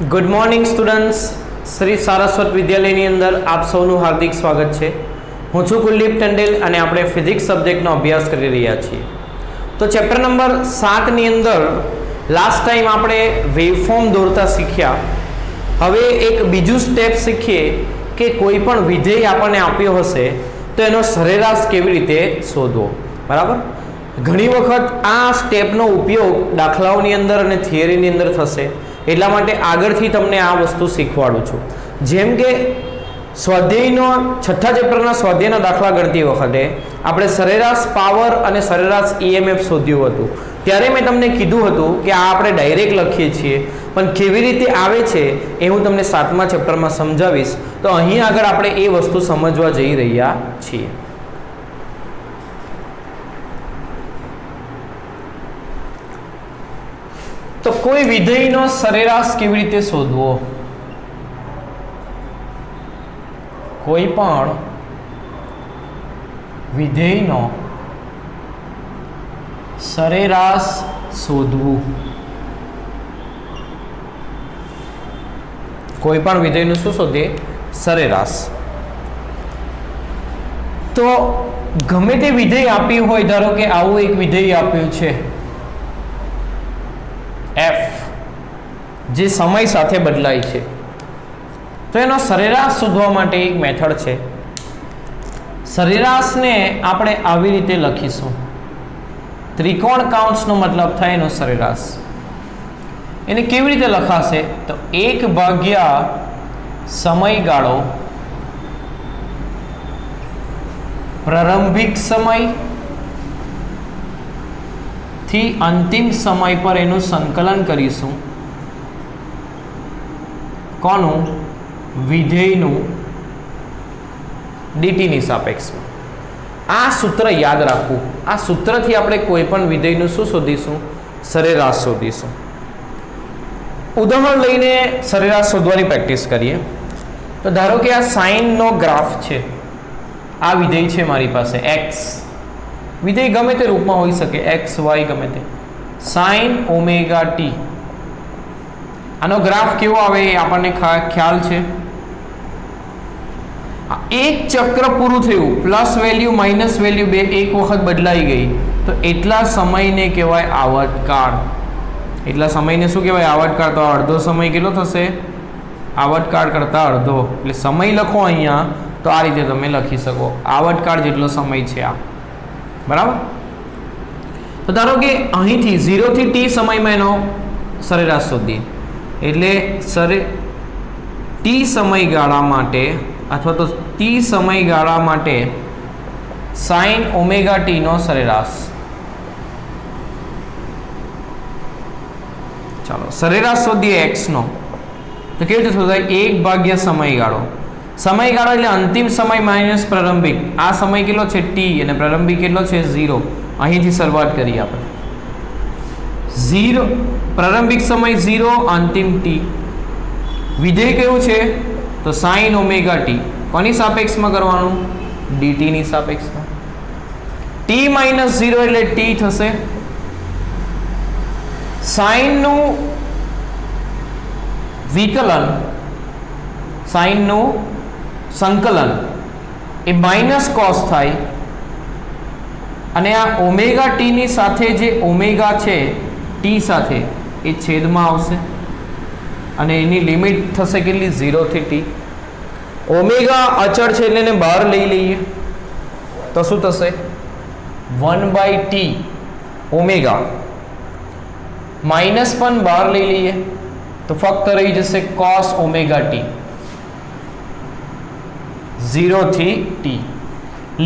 Good morning students, Shri Saraswat વિદ્યાલયની અંદર આપ સૌનું હાર્દિક સ્વાગત છે. હું છું કુલદીપ ટંડેલ અને આપણે ફિઝિક્સ સબ્જેક્ટનો અભ્યાસ કરી રહ્યા છીએ. તો ચેપ્ટર નંબર 7ની અંદર લાસ્ટ ટાઈમ આપણે વેવફોર્મ દોરતા શીખ્યા. હવે એક બીજું સ્ટેપ શીખીએ કે કોઈ પણ વિધેય આપણને આપ્યો હશે તો એનો સરેરાશ કેવી રીતે શોધવો. બરાબર, ઘણી વખત આ સ્ટેપનો ઉપયોગ દાખલાઓની અંદર અને થિયરીની અંદર થશે, એટલા માટે આગળથી તમને આ વસ્તુ શીખવાડું છું. જેમ કે સ્વાધ્યાયનો 6થા ચેપ્ટરના સ્વાધ્યાયના દાખલા ગણતી વખતે આપણે સરેરાશ પાવર અને સરેરાશ EMF શોધ્યું હતું. ત્યારે મેં તમને કીધું હતું કે આ આપણે ડાયરેક્ટ લખીએ છીએ, પણ કેવી રીતે આવે છે એ હું તમને 7મા ચેપ્ટરમાં સમજાવીશ. તો અહીં આગળ આપણે એ વસ્તુ સમજવા જઈ રહ્યા છીએ. તો કોઈ વિધેયનો સરેરાશ કેવી રીતે શોધવો? કોઈ પણ વિધેયનો સરેરાશ શોધવું. કોઈ પણ વિધેયનું શું શોધીએ? સરેરાશ. તો ગમે તે વિધેય આપ્યું હોય, ધારો કે આવું એક વિધેય આપ્યું છે f, જે સમય સાથે બદલાય છે, તો એનો સરેરાશ શોધવા માટે એક મેથડ છે. સરેરાશને આપણે આવી રીતે લખીશું. ત્રિકોણ કાઉન્સનો મતલબ થાય એનો સરેરાશ. એને કેવી રીતે લખાશે? તો 1 સમયગાળો, પ્રારંભિક સમય થી અંતિમ સમય પર એનું સંકલન કરીશું. કોનું? વિધેયનું ડીટીની સાપેક્ષમાં. આ સૂત્ર યાદ રાખવું. આ સૂત્રથી આપણે કોઈ પણ વિધેયનું શું શોધીશું? સરેરાશ શોધીશું. ઉદાહરણ લઈને સરેરાશ શોધવાની પ્રેક્ટિસ કરીએ. તો ધારો કે આ સાઇનનો ગ્રાફ છે. આ વિધેય છે મારી પાસે x. વિધેય ગમે તે રૂપમાં હોઈ શકે, x y ગમે તે. sin omega t. આનો ગ્રાફ કેવો આવે એ આપણને ખ્યાલ છે. એક ચક્ર પૂરું થયું, પ્લસ વેલ્યુ માઇનસ વેલ્યુ બે એક વખત બદલાઈ ગઈ, તો એટલા સમયને કહેવાય આવર્તકાળ. એટલા સમયને શું કહેવાય? આવર્તકાળ. તો અડધો સમય કેટલો થશે? આવર્તકાળ કરતાં અડધો. એટલે સમય લખો અહીંયા તો આ રીતે તમે લખી શકો, આવર્તકાળ જેટલો સમય છે આ. બરાબર. તો ધારો કે અહીંથી 0 થી t સમયમાં એનો સરેરાશ શોધીએ. એટલે t સમયગાળા માટે અથવા તો t સમયગાળા માટે sin ઓમેગા t નો સરેરાશ. ચાલો સરેરાશ શોધીએ x નો. તો કેવી રીતે શોધાય? 1 સમયગાળો. સમયગાળો એટલે અંતિમ સમય માઇનસ પ્રારંભિક. આ સમય કેટલો છે? t, અને પ્રારંભિક કેટલો છે? 0. અહીંથી શરૂઆત કરીએ આપણે. 0 પ્રારંભિક સમય 0, અંતિમ t. વિધેય કયું છે? તો sin ઓમેગા t. કોની સાપેક્ષમાં કરવાનું? dt ની સાપેક્ષમાં. t માઇનસ 0 એટલે t થશે. સાઇનનું વિકલન, સાઇનનું સંકલન એ માઇનસ કોસ થાય, અને આ ઓમેગા ટી ની સાથે જે ઓમેગા છે ટી સાથે એ છેદમાં આવશે, અને એની લિમિટ થશે કેટલી? 0 થી t. ઓમેગા અચળ છે એટલે એને બહાર લઈ લઈએ તો શું થશે? 1/t omega. માઇનસ પણ બહાર લઈ લઈએ તો ફક્ત રહી જશે cos ઓમેગા t. 0 થી t.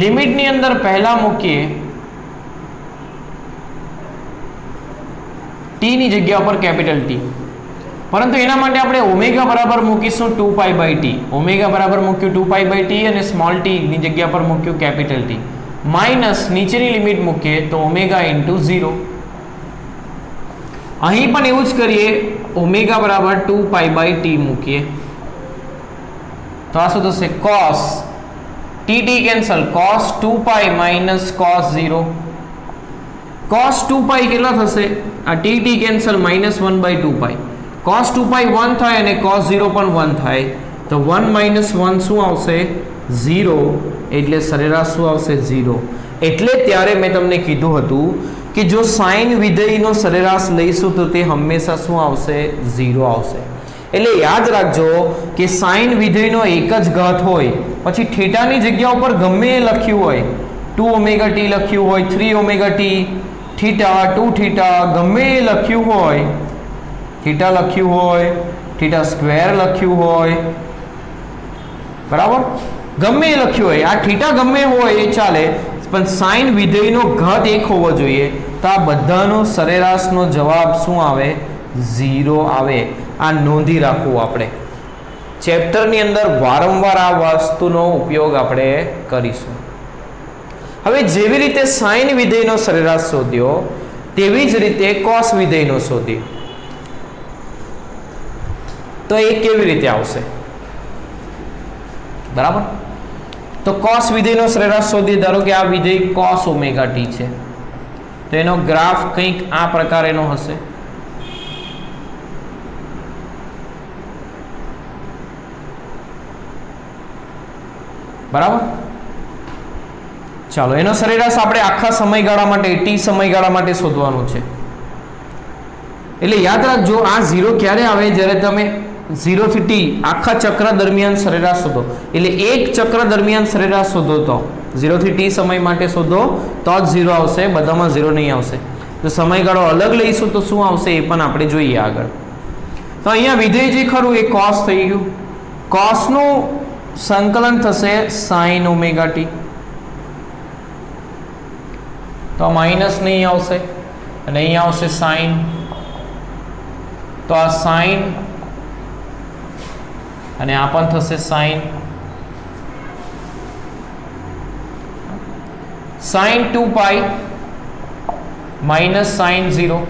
લિમિટની અંદર પહેલા મૂકીએ t ની જગ્યા પર કેપિટલ T, પરંતુ એના માટે આપણે ઓમેગા બરાબર મૂકીશું 2π/t. ઓમેગા બરાબર મૂક્યું 2π/t અને સ્મોલ t ની જગ્યા પર મૂક્યું કેપિટલ T. માઇનસ નીચેની લિમિટ મૂકીએ તો ઓમેગા ઇન્ટુ 0. અહીં પણ એવું જ કરીએ, ઓમેગા બરાબર 2π/t મૂકીએ તો આ શું થશે? cos tt cancel, cos 2π minus cos 0. cos 2π કેટલા થશે? આ tt કેન્સલ, -1/2π. cos 2 પાઈ 1 થાય અને cos 0 પણ 1 થાય, તો 1 માઇનસ 1 શું આવશે? 0. એટલે સરેરાશ શું આવશે? 0. એટલે ત્યારે મેં તમને કીધું હતું કે જો સાઇન વિધેયનો સરેરાશ લઈશું તો તે હંમેશા શું આવશે? 0 આવશે. એટલે યાદ રાખજો કે સાઇન વિધેયનો એક જ ઘાત હોય, પછી થીટાની જગ્યા ઉપર ગમે એ લખ્યું હોય, 2 ઓમેગા ટી લખ્યું હોય, 3 ઓમેગા ટી, થીટા 2 થીટા ગમે એ લખ્યું હોય, થીટા લખ્યું હોય, થીટા સ્ક્વેર લખ્યું હોય, બરાબર, ગમે એ લખ્યું હોય, આ થીટા ગમે હોય એ ચાલે, પણ સાઇન વિધેયનો ઘાત એક હોવો જોઈએ, તો આ બધાનો સરેરાશનો જવાબ શું આવે? 0 આવે. આ નોંધી રાખવું આપણે. ચેપ્ટરની અંદર વારંવાર આ વસ્તુનો ઉપયોગ આપણે કરીશું. હવે જેવી રીતે સાઇન વિધેયનો સરેરાશ શોધ્યો તેવી જ રીતે કોસ વિધેયનો શોધ્યો, તો એ કેવી રીતે આવશે? બરાબર, તો કોસ વિધેયનો સરેરાશ શોધીએ. ધારો કે આ વિધેય કોસ ઓમેગા ટી છે, તો એનો ગ્રાફ કંઈક આ પ્રકારેનો હશે. બરાબર, ચાલો એનો સરેરાશ આપણે આખા સમયગાળા માટે, ટી સમયગાળા માટે શોધવાનું છે. એટલે યાદ રાખજો, આ 0 ક્યારે આવે? જ્યારે તમે 0 થી ટી આખા ચક્ર દરમિયાન સરેરાશ શોધો. એટલે એક ચક્ર દરમિયાન સરેરાશ શોધો તો 0 થી ટી સમય માટે શોધો તો જ 0 આવશે, બધામાં 0 નહીં આવશે. તો સમયગાળો અલગ લઈશું તો શું આવશે એ પણ આપણે જોઈએ આગળ. તો અહીંયા વિધેય જે ખરું એ કોસ થઈ ગયું. કોસનું સંકલન થશે સાઇન ઓમેગા ટી, તો માઇનસ નહીં આવશે અને અહીં આવશે સાઇન, તો આ સાઇન અને આ પણ થશે sine. Sine 2 pi minus sine 0,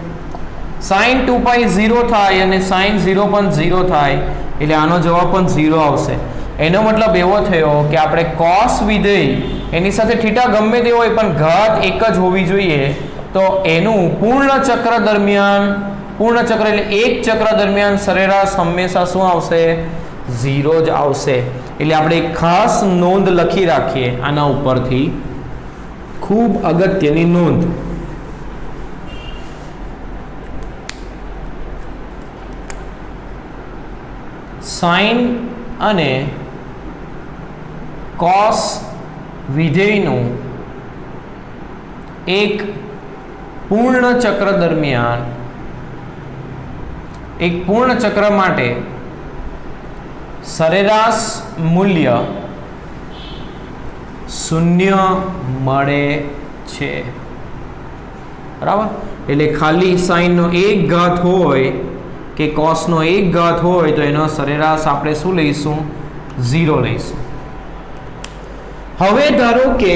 sine 2 pi 0 થાય અને સાઇન 0 પણ 0 થાય, એટલે આનો જવાબ પણ 0 આવશે. એનો મતલબ એવો થયો કે આપણે કોસ વિધેય એની સાથે થીટા ગમે તે હોય પણ ઘાત એક જ હોવી જોઈએ, તો એનું પૂર્ણ ચક્ર દરમિયાન, પૂર્ણ ચક્ર એટલે એક ચક્ર દરમિયાન સરેરાશ હંમેશા શું આવશે? 0 જ આવશે. એટલે આપણે એક ખાસ નોંધ લખી રાખીએ આના ઉપરથી, ખૂબ અગત્યની નોંધ. સાઇન અને કોસ વિધેયનું એક પૂર્ણ ચક્ર દરમિયાન, એક પૂર્ણ ચક્ર માટે સરેરાશ મૂલ્ય 0 મળે છે. બરાબર, એટલે ખાલી સાઇનનો એક ઘાત હોય કે કોસનો એક ઘાત હોય તો એનો સરેરાશ આપણે શું લઈશું? 0 લઈશું. હવે ધારો કે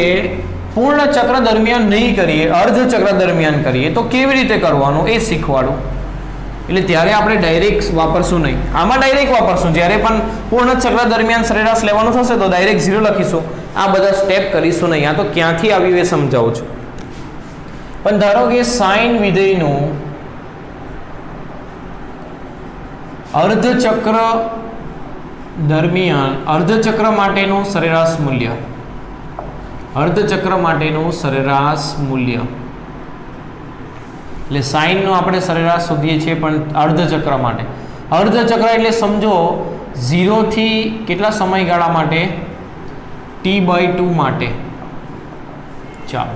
પૂર્ણ ચક્ર દરમિયાન નહીં કરીએ, અર્ધ ચક્ર દરમિયાન કરીએ, તો કેવી રીતે કરવાનું એ શીખવાડું. એટલે ત્યારે આપણે ડાયરેક્ટ વાપરશું નહીં, આમાં ડાયરેક્ટ વાપરશું. જ્યારે પણ પૂર્ણ ચક્ર દરમિયાન સરેરાશ લેવાનું થશે તો ડાયરેક્ટ 0 લખીશું. આ બધા સ્ટેપ કરીશું નહીં. આ તો ક્યાંથી આવ્યું એ સમજાવું છું. પણ ધારો કે સાઇન વિધેયનું અર્ધચક્ર દરમિયાન, અર્ધચક્ર માટેનું સરેરાશ મૂલ્ય, અર્ધચક્ર માટેનું સરેરાશ મૂલ્ય, એટલે સાઇનનો આપણે સરેરાશ શોધીએ છીએ પણ અર્ધચક્ર માટે. અર્ધચક્ર એટલે સમજો 0 થી કેટલા સમયગાળા માટે? T/2 માટે. ચાલો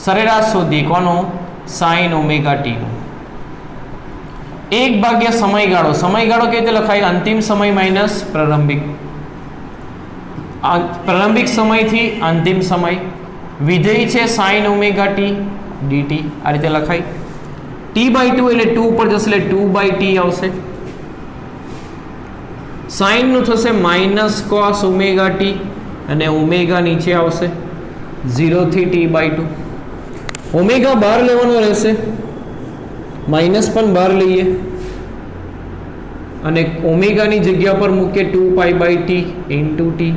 સરેરાશ શોધીએ. કોનો? Sine omega ટીનું. 1 સમયગાળો, સમયગાળો કેવી રીતે લખાય? અંતિમ સમય માઇનસ પ્રારંભિક, પ્રારંભિક સમયથી અંતિમ સમય. વિધેય છે સાઇન ઓમેગા ટી dt, આ રીતે લખાય. T/2 એટલે 2 ઉપર જશે એટલે 2/t આવશે. સાઇનનું થશે માઇનસ કોસ ઓમેગા ટી અને ઓમેગા નીચે આવશે 0 થી T/2. ઓમેગા બહાર લેવાનો રહેશે, માઇનસ પણ બહાર લઈએ અને ઓમેગાની જગ્યા પર મૂકીએ 2π/t ઇન્ટુ t,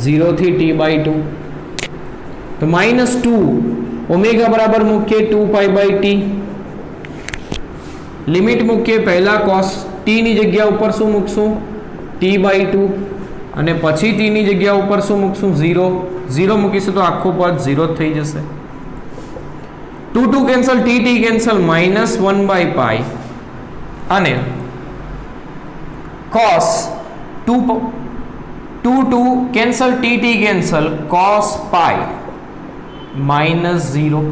0 થી T/2. તો -2 ઓમેગા બરાબર મૂકીએ 2π/t લિમિટ મૂકીએ, પહેલા cos t ની જગ્યા ઉપર શું મૂકશું? t/2 અને પછી t ની જગ્યા ઉપર શું મૂકશું? 0 0 મૂકીશું તો આખું પદ 0 જ થઈ જશે. 2 2 કેન્સલ, t કેન્સલ, -1/π અને cos 2 2 cancel, t cancel, cos π -0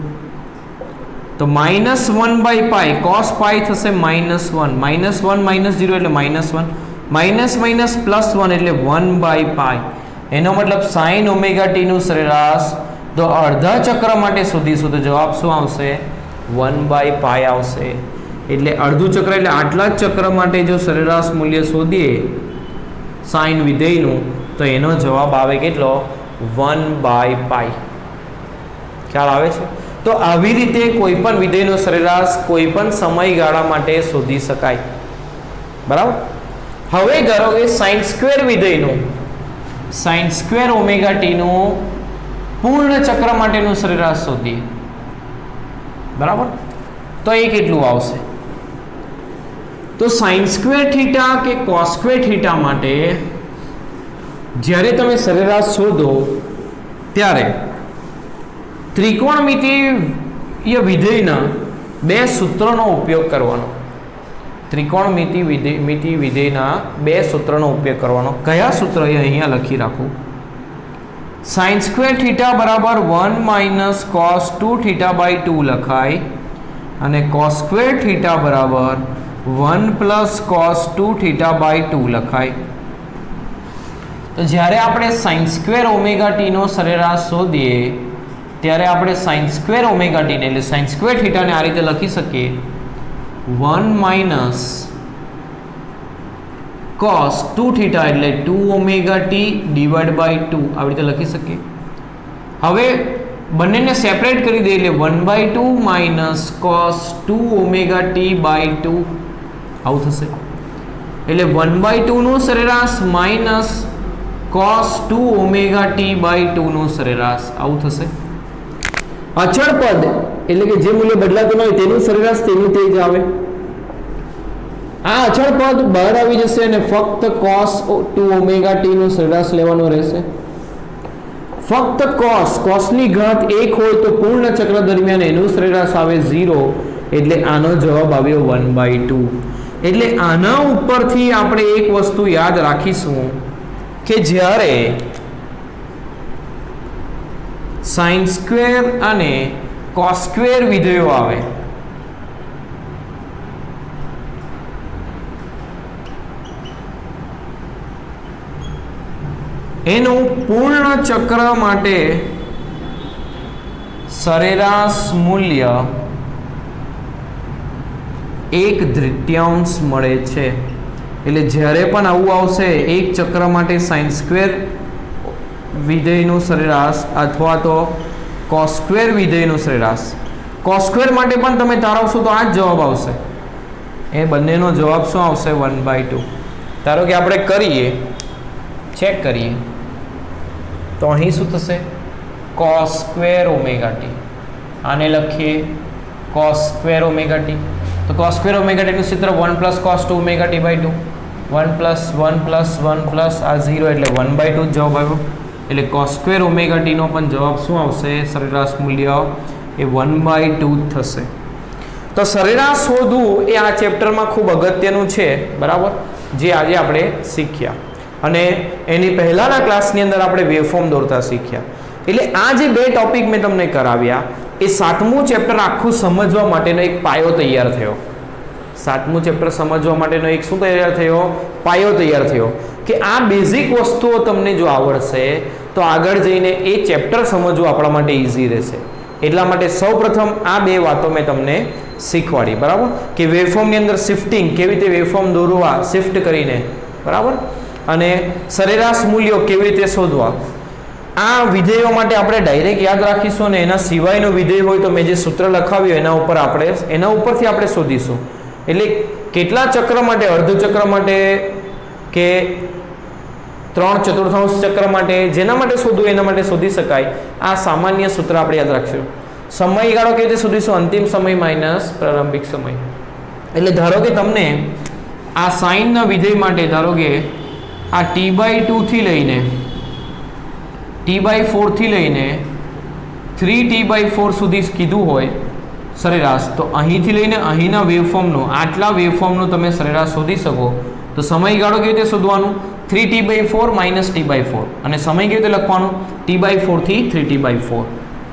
તો -1/π cos π થશે -1 -1 -0 એટલે -1 માઇનસ માઇનસ +1 એટલે 1/π. એનો મતલબ sin ઓમેગા t નું સરેરાશ તો અડધા ચક્ર માટે શોધીશું તો જવાબ શું આવશે? 1/π આવશે. એટલે અડધું ચક્ર એટલે આટલા જ ચક્ર માટે જો સરેરાશ મૂલ્ય શોધીએ sin વિધેયનું તો એનો જવાબ આવે કેટલો? 1/π. ખ્યાલ આવે છે? તો આવી રીતે કોઈ પણ વિધેયનો સરેરાશ કોઈ પણ સમયગાળા માટે શોધી શકાય. બરાબર. હવે ધારો કે sin² વિધેયનું sin² ઓમેગા t નું પૂર્ણ ચક્ર માટેનું સરેરાશ શોધીએ. બરાબર. તો એ કેટલું આવશે? તો sin² થીટા કે cos² થીટા માટે જ્યારે તમે સરેરાશ શોધો ત્યારે ત્રિકોણમિતિય વિધેયના બે સૂત્રોનો ઉપયોગ કરવાનો. ત્રિકોણમિતિ વિધેયના બે સૂત્રનો ઉપયોગ કરવાનો. કયા સૂત્ર એ અહીંયા લખી રાખું? sin² થીટા બરાબર 1 - cos 2θ/2 લખાય અને cos² થીટા બરાબર 1 + cos 2θ/2 લખાય. તો જ્યારે આપણે sin² ઓમેગા t નો સરેરાશ શોધીએ ત્યારે આપણે sin² ઓમેગા t ને એટલે sin² થીટાને આ રીતે લખી શકીએ 1 - cos 2θ એટલે 2 ઓમેગા t / 2 આવી રીતે લખી શકીએ. હવે બંનેને સેપરેટ કરી દઈએ એટલે 1/2 - cos 2 ઓમેગા t/2 આવું થશે. એટલે 1/2 નું સરેરાશ માઇનસ cos 2 ઓમેગા t/2 નું સરેરાશ આવું થશે. અચળ પદ એટલે કે જે મૂલ્ય બદલાતું ન હોય તેનું સરેરાશ તેનું તે જ આવે. આ અચળ પદ બહાર આવી જશે અને ફક્ત cos 2 ઓમેગા t નું સરેરાશ લેવાનું રહેશે. ફક્ત cos ની ઘાત 1 હોય તો પૂર્ણ ચક્ર દરમિયાન એનું સરેરાશ આવે 0 એટલે આનો જવાબ આવ્યો 1/2. એટલે આના ઉપરથી આપણે એક વસ્તુ યાદ રાખીશું કે જ્યારે sin² અને cos² વિધેયો આવે એનું પૂર્ણ ચક્ર માટે સરેરાશ મૂલ્ય 1/3 મળે છે. એટલે જ્યારે પણ આવું આવશે એક ચક્ર માટે sin² વિધેયનું સરેરાશ અથવા તો cos² વિધેયનું સરેરાશ. cos² માટે પણ તમે તારવશો તો આ જ જવાબ આવશે. એ બંનેનો જવાબ શું આવશે? 1/2. ધારો કે આપણે કરીએ, ચેક કરીએ તો અહીં શું થશે? cos² omega t. આને લખીએ cos² ઓમેગા t. તો cos² ઓમેગા t નું સૂત્ર 1 + cos 2 ઓમેગા t/2 1 + 1 + 1 + આ 0 એટલે 1/2 જવાબ આવ્યો. એટલે cos² ઓમેગા t નો પણ જવાબ શું આવશે? સરેરાશ મૂલ્ય એ 1/2 થશે. તો સરેરાશ શોધવું એ આ ચેપ્ટરમાં ખૂબ અગત્યનું છે. બરાબર. જે આજે આપણે શીખ્યા અને એની પહેલાના ક્લાસની અંદર આપણે વેવફોર્મ દોરતા શીખ્યા. એટલે આ જે બે ટોપિક મેં તમને કરાવ્યા એ 7મું ચેપ્ટર આખું સમજવા માટેનો એક પાયો તૈયાર થયો. 7મું ચેપ્ટર સમજવા માટેનો એક શું તૈયાર થયો? પાયો તૈયાર થયો કે આ બેઝિક વસ્તુઓ તમને જો આવડશે તો આગળ જઈને એ ચેપ્ટર સમજવું આપણા માટે ઇઝી રહેશે. એટલા માટે સૌપ્રથમ આ બે વાતો મેં તમને શીખવાડી. બરાબર. કે વેવફોર્મની અંદર શિફ્ટિંગ કેવી રીતે વેવફોર્મ દોરવા શિફ્ટ કરીને. બરાબર. અને સરેરાશ મૂલ્યો કેવી રીતે શોધવા. આ વિધેયો માટે આપણે ડાયરેક્ટ યાદ રાખીશું અને એના સિવાયનું વિધેય હોય તો મેં જે સૂત્ર લખાવ્યું એના ઉપરથી આપણે શોધીશું. એટલે કેટલા ચક્ર માટે, અર્ધ ચક્ર માટે કે 3/4 ચક્ર માટે, જેના માટે શોધવું એના માટે શોધી શકાય. આ સામાન્ય સૂત્ર આપણે યાદ રાખીશું. સમયગાળો કેવી રીતે શોધીશું? અંતિમ સમય માઇનસ પ્રારંભિક સમય. એટલે ધારો કે તમને આ સાઇનના વિધેય માટે ધારો કે આ t/2 થી લઈને t/4 થી લઈને 3t/4 સુધી કીધું હોય સરેરાશ, તો અહીંથી લઈને અહીંના વેવફોર્મનું, આટલા વેવફોર્મનું તમે સરેરાશ શોધી શકો. તો સમયગાળો કેવી રીતે શોધવાનું? 3t/4 - t/4, અને સમય કેવી રીતે લખવાનું? t/4 થી 3t/4,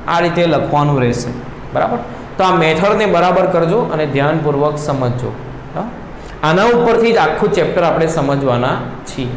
આ રીતે લખવાનું રહેશે. બરાબર. તો આ મેથડને બરાબર કરજો અને ધ્યાનપૂર્વક સમજજો. આના ઉપરથી જ આખું ચેપ્ટર આપણે સમજવાના છીએ.